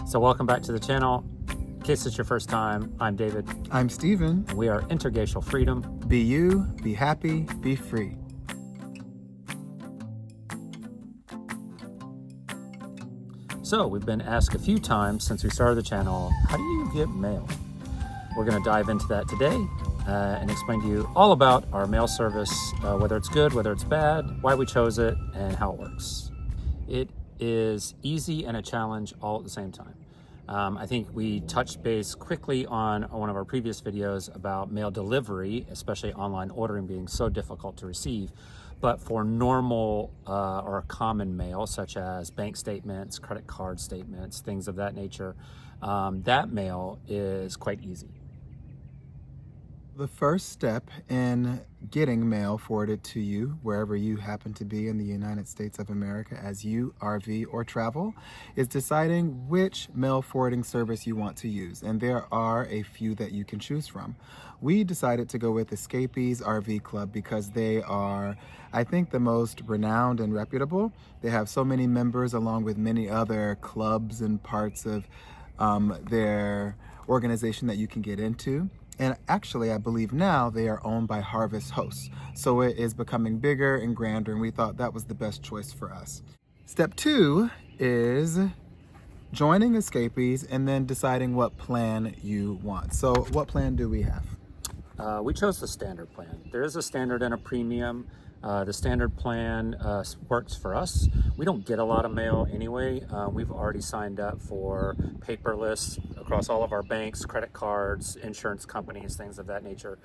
So welcome back to the channel. In case it's your first time, I'm David. I'm Steven. And we are Interracial Freedom. Be you, be happy, be free. So we've been asked a few times since we started the channel, how do you get mail? We're going to dive into that today and explain to you all about our mail service, whether it's good, whether it's bad, why we chose it, and how it works. It is easy and a challenge all at the same time. I think we touched base quickly on one of our previous videos about mail delivery, especially online ordering being so difficult to receive. But for normal or common mail, such as bank statements, credit card statements, things of that nature, that mail is quite easy. The first step in getting mail forwarded to you wherever you happen to be in the United States of America as you RV or travel is deciding which mail forwarding service you want to use. And there are a few that you can choose from. We decided to go with Escapees RV Club because they are, I think, the most renowned and reputable. They have so many members along with many other clubs and parts of their organization that you can get into. And actually, I believe now they are owned by Harvest Hosts. So it is becoming bigger and grander, and we thought that was the best choice for us. Step 2 is joining Escapees and then deciding what plan you want. So what plan do we have? We chose the standard plan. There is a standard and a premium. The standard plan works for us. We don't get a lot of mail anyway. We've already signed up for paperless across all of our banks, credit cards, insurance companies, things of that nature.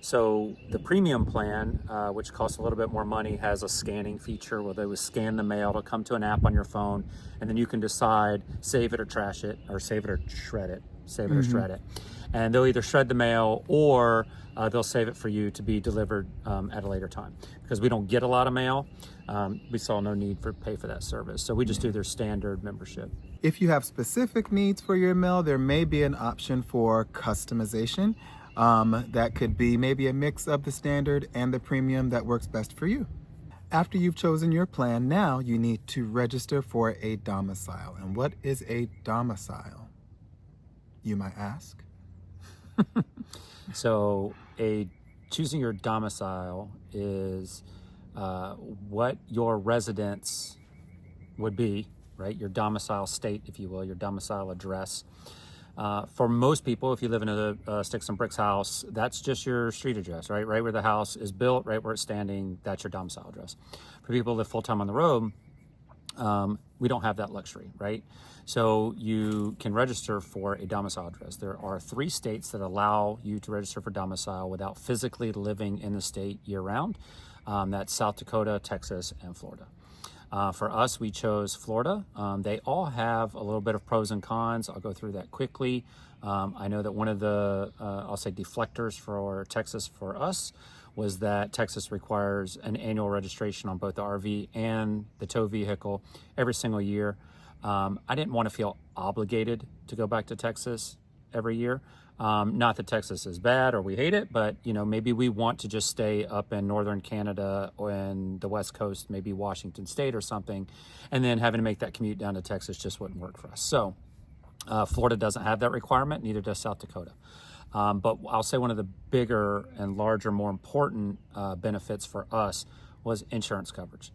So the premium plan, which costs a little bit more money, has a scanning feature where they would scan the mail. It'll come to an app on your phone, and then you can decide save it or trash it, or save it or shred it. Save it or shred it. And they'll either shred the mail or they'll save it for you to be delivered at a later time. Because we don't get a lot of mail, we saw no need for pay for that service. So we just do their standard membership. If you have specific needs for your mail, there may be an option for customization. That could be maybe a mix of the standard and the premium that works best for you. After you've chosen your plan, now you need to register for a domicile. And what is a domicile, you might ask? So choosing your domicile is what your residence would be, right? Your domicile state, if you will, your domicile address. For most people, if you live in a sticks and bricks house, that's just your street address, right? Right where the house is built, right where it's standing, that's your domicile address. For people who live full-time on the road, we don't have that luxury, right? So you can register for a domicile address. There are 3 states that allow you to register for domicile without physically living in the state year-round. That's South Dakota, Texas, and Florida. For us, we chose Florida. They all have a little bit of pros and cons. I'll go through that quickly. I know that one of the, I'll say, deflectors for Texas for us was that Texas requires an annual registration on both the RV and the tow vehicle every single year. I didn't want to feel obligated to go back to Texas every year. Not that Texas is bad or we hate it, but maybe we want to just stay up in northern Canada or in the West Coast, maybe Washington State or something, and then having to make that commute down to Texas just wouldn't work for us. So Florida doesn't have that requirement, neither does South Dakota. But I'll say one of the bigger and larger, more important benefits for us was insurance coverage.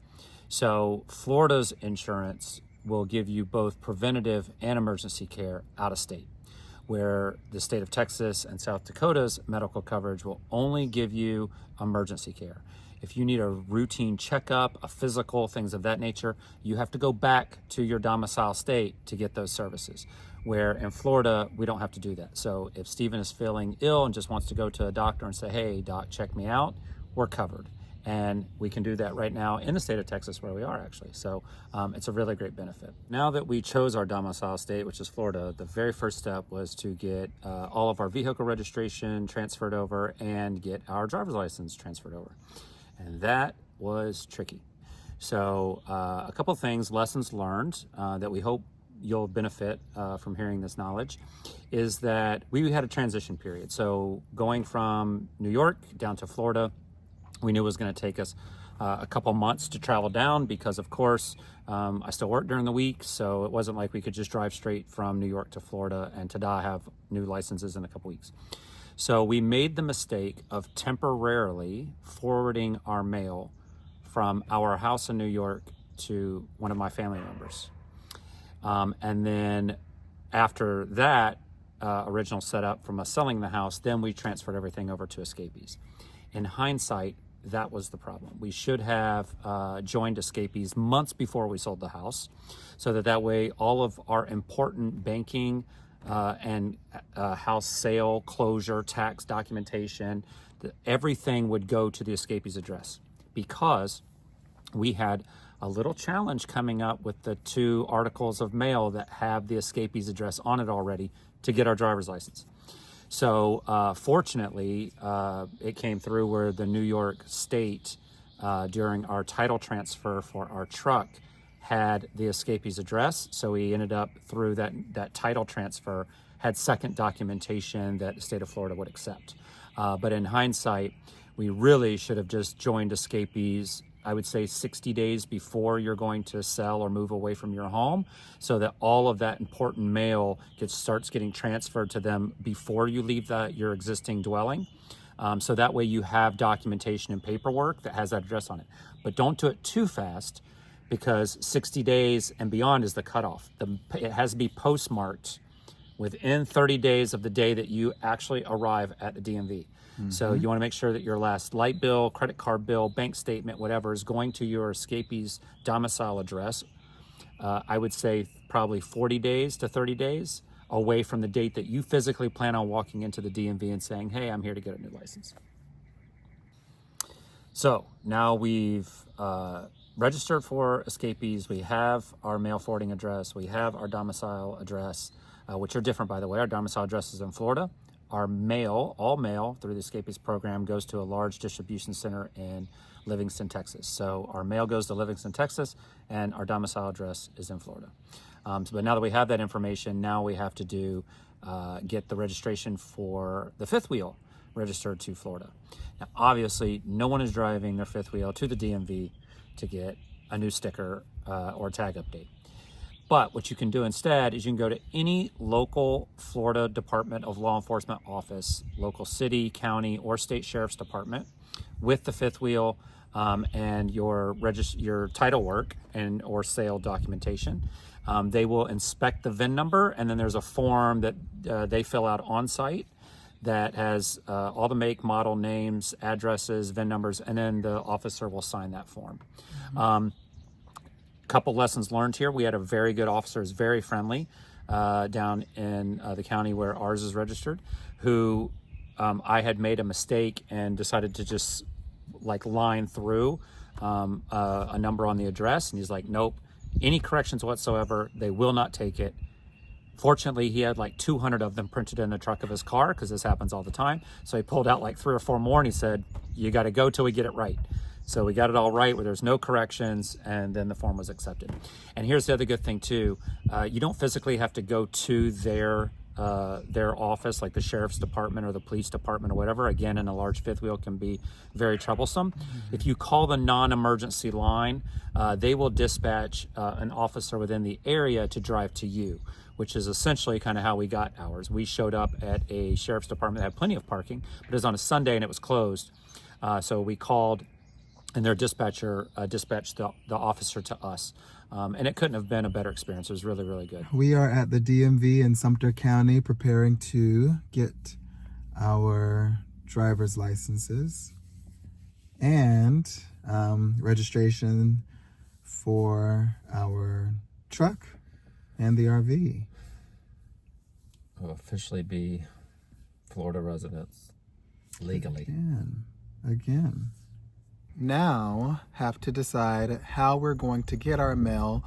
So Florida's insurance will give you both preventative and emergency care out of state, where the state of Texas and South Dakota's medical coverage will only give you emergency care. If you need a routine checkup, a physical, things of that nature, you have to go back to your domicile state to get those services. Where in Florida, we don't have to do that. So if Steven is feeling ill and just wants to go to a doctor and say, hey, doc, check me out, we're covered. And we can do that right now in the state of Texas where we are actually. So it's a really great benefit. Now that we chose our domicile state, which is Florida, the very first step was to get all of our vehicle registration transferred over and get our driver's license transferred over. And that was tricky. So a couple things, lessons learned that we hope you'll benefit from hearing this knowledge is that we had a transition period. So going from New York down to Florida, we knew it was going to take us a couple months to travel down because, of course, I still work during the week, so it wasn't like we could just drive straight from New York to Florida, and Tada have new licenses in a couple weeks. So we made the mistake of temporarily forwarding our mail from our house in New York to one of my family members. And then after that original setup from us selling the house, then we transferred everything over to Escapees. In hindsight, that was the problem. We should have joined Escapees months before we sold the house, so that way all of our important banking and house sale, closure, tax documentation, everything would go to the Escapees address, because we had a little challenge coming up with the 2 articles of mail that have the Escapees address on it already to get our driver's license. So fortunately, it came through where the New York State, during our title transfer for our truck, had the Escapees address. So we ended up, through that title transfer, had second documentation that the state of Florida would accept. But in hindsight, we really should have just joined Escapees, I would say 60 days before you're going to sell or move away from your home, so that all of that important mail starts getting transferred to them before you leave your existing dwelling. So that way you have documentation and paperwork that has that address on it. But don't do it too fast, because 60 days and beyond is the cutoff. It has to be postmarked within 30 days of the day that you actually arrive at the DMV. So you want to make sure that your last light bill, credit card bill, bank statement, whatever, is going to your Escapees domicile address. I would say probably 40 days to 30 days away from the date that you physically plan on walking into the DMV and saying, hey, I'm here to get a new license. So now we've registered for Escapees. We have our mail forwarding address. We have our domicile address, which are different, by the way. Our domicile address is in Florida. Our mail, all mail through the Escapees program, goes to a large distribution center in Livingston, Texas. So our mail goes to Livingston, Texas, and our domicile address is in Florida. But now that we have that information, now we have to get the registration for the fifth wheel registered to Florida. Now, obviously, no one is driving their fifth wheel to the DMV to get a new sticker or tag update. But what you can do instead is you can go to any local Florida Department of Law Enforcement office, local city, county, or state sheriff's department, with the fifth wheel and your title work and or sale documentation. They will inspect the VIN number, and then there's a form that they fill out on site that has all the make, model, names, addresses, VIN numbers, and then the officer will sign that form. Couple lessons learned here. We had a very good officer, is very friendly, down in the county where ours is registered, who I had made a mistake and decided to just line through a number on the address, and he's like, nope, any corrections whatsoever, they will not take it. Fortunately, he had 200 of them printed in the truck of his car, because this happens all the time. So he pulled out 3 or 4 more, and he said, you got to go till we get it right. So we got it all right, where there's no corrections, and then the form was accepted. And here's the other good thing too. You don't physically have to go to their office, like the sheriff's department or the police department or whatever. Again, in a large fifth wheel can be very troublesome. If you call the non-emergency line, they will dispatch an officer within the area to drive to you, which is essentially kind of how we got ours. We showed up at a sheriff's department that had plenty of parking, but it was on a Sunday and it was closed. So we called, and their dispatcher dispatched the officer to us. And it couldn't have been a better experience. It was really, really good. We are at the DMV in Sumter County preparing to get our driver's licenses and registration for our truck and the RV. We'll officially be Florida residents legally. Again. Now have to decide how we're going to get our mail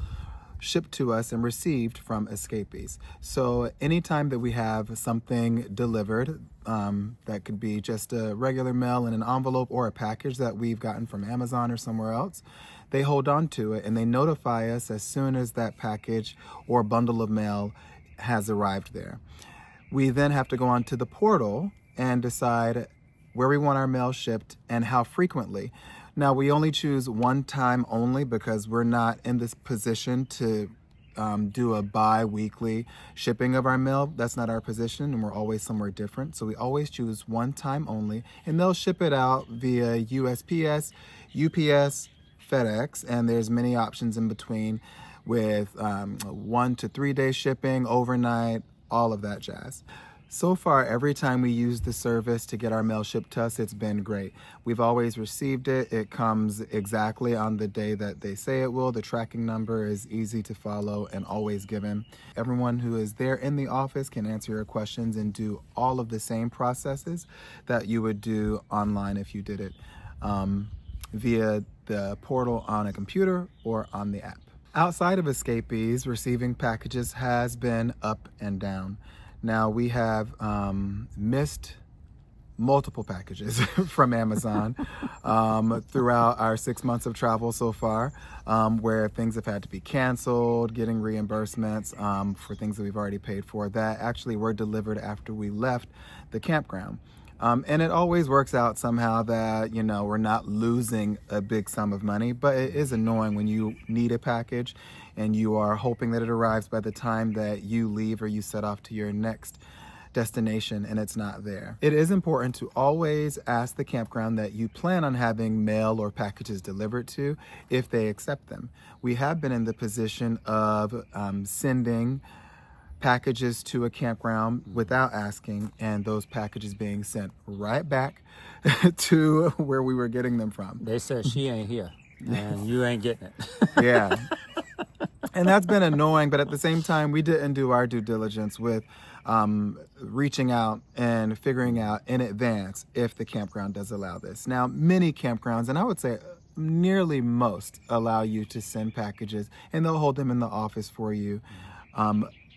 shipped to us and received from Escapees. So anytime that we have something delivered, that could be just a regular mail in an envelope or a package that we've gotten from Amazon or somewhere else, they hold on to it and they notify us as soon as that package or bundle of mail has arrived there. We then have to go onto the portal and decide where we want our mail shipped and how frequently. Now, we only choose one time only because we're not in this position to do a bi-weekly shipping of our mail. That's not our position, and we're always somewhere different. So we always choose one time only, and they'll ship it out via USPS, UPS, FedEx, and there's many options in between with 1 to 3 day shipping, overnight, all of that jazz. So far, every time we use the service to get our mail shipped to us, it's been great. We've always received it. It comes exactly on the day that they say it will. The tracking number is easy to follow and always given. Everyone who is there in the office can answer your questions and do all of the same processes that you would do online if you did it via the portal on a computer or on the app. Outside of escapees, receiving packages has been up and down. Now, we have missed multiple packages from Amazon throughout our 6 months of travel so far, where things have had to be canceled, getting reimbursements for things that we've already paid for that actually were delivered after we left the campground. And it always works out somehow that, you know, we're not losing a big sum of money, but it is annoying when you need a package and you are hoping that it arrives by the time that you leave or you set off to your next destination and it's not there. It is important to always ask the campground that you plan on having mail or packages delivered to if they accept them. We have been in the position of sending packages to a campground without asking, and those packages being sent right back to where we were getting them from. They said she ain't here and you ain't getting it. Yeah. And that's been annoying, but at the same time, we didn't do our due diligence with reaching out and figuring out in advance if the campground does allow this. Now, many campgrounds, and I would say nearly most, allow you to send packages, and they'll hold them in the office for you.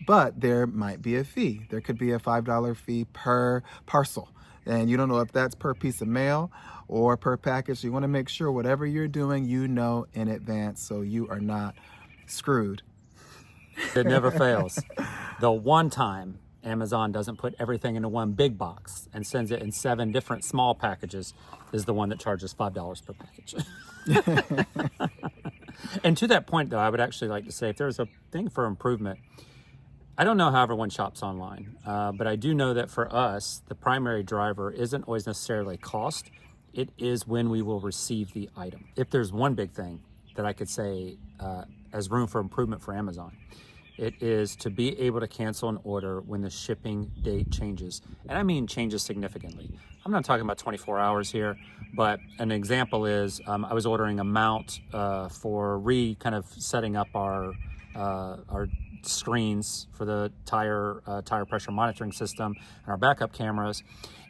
But there might be a fee. There could be a $5 fee per parcel. And you don't know if that's per piece of mail or per package. So you want to make sure whatever you're doing, you know in advance so you are not screwed. It never fails. The one time Amazon doesn't put everything into one big box and sends it in 7 different small packages is the one that charges $5 per package. And to that point, though, I would actually like to say if there's a thing for improvement, I don't know how everyone shops online, but I do know that for us, the primary driver isn't always necessarily cost. It is when we will receive the item. If there's one big thing that I could say as room for improvement for Amazon, it is to be able to cancel an order when the shipping date changes. And I mean changes significantly. I'm not talking about 24 hours here, but an example is I was ordering a mount for kind of setting up our screens for the tire pressure monitoring system and our backup cameras,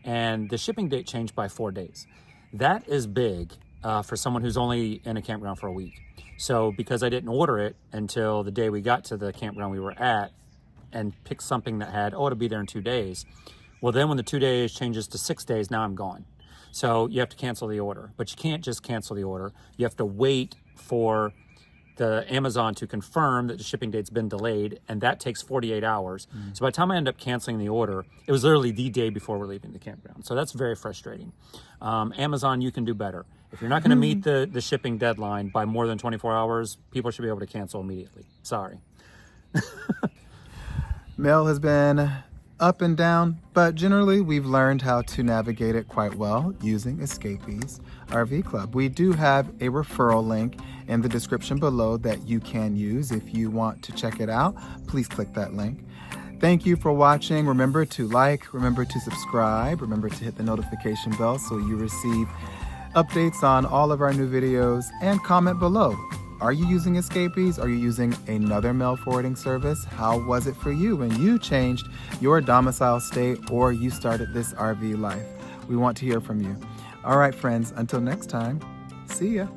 and the shipping date changed by 4 days. That is big for someone who's only in a campground for a week. So because I didn't order it until the day we got to the campground we were at and picked something that had, it'll be there in 2 days. Well, then when the 2 days changes to 6 days, now I'm gone. So you have to cancel the order, but you can't just cancel the order. You have to wait for the Amazon to confirm that the shipping date's been delayed, and that takes 48 hours. So by the time I end up canceling the order, it was literally the day before we're leaving the campground. So that's very frustrating. Amazon, you can do better. If you're not going to meet the shipping deadline by more than 24 hours, people should be able to cancel immediately. Sorry. Mail has been up and down, but generally we've learned how to navigate it quite well using Escapees RV Club. We do have a referral link in the description below that you can use. If you want to check it out, please click that link. Thank you for watching. Remember to like, remember to subscribe, remember to hit the notification bell so you receive updates on all of our new videos, and comment below. Are you using Escapees? Are you using another mail forwarding service? How was it for you when you changed your domicile state or you started this RV life? We want to hear from you. All right, friends, until next time, see ya.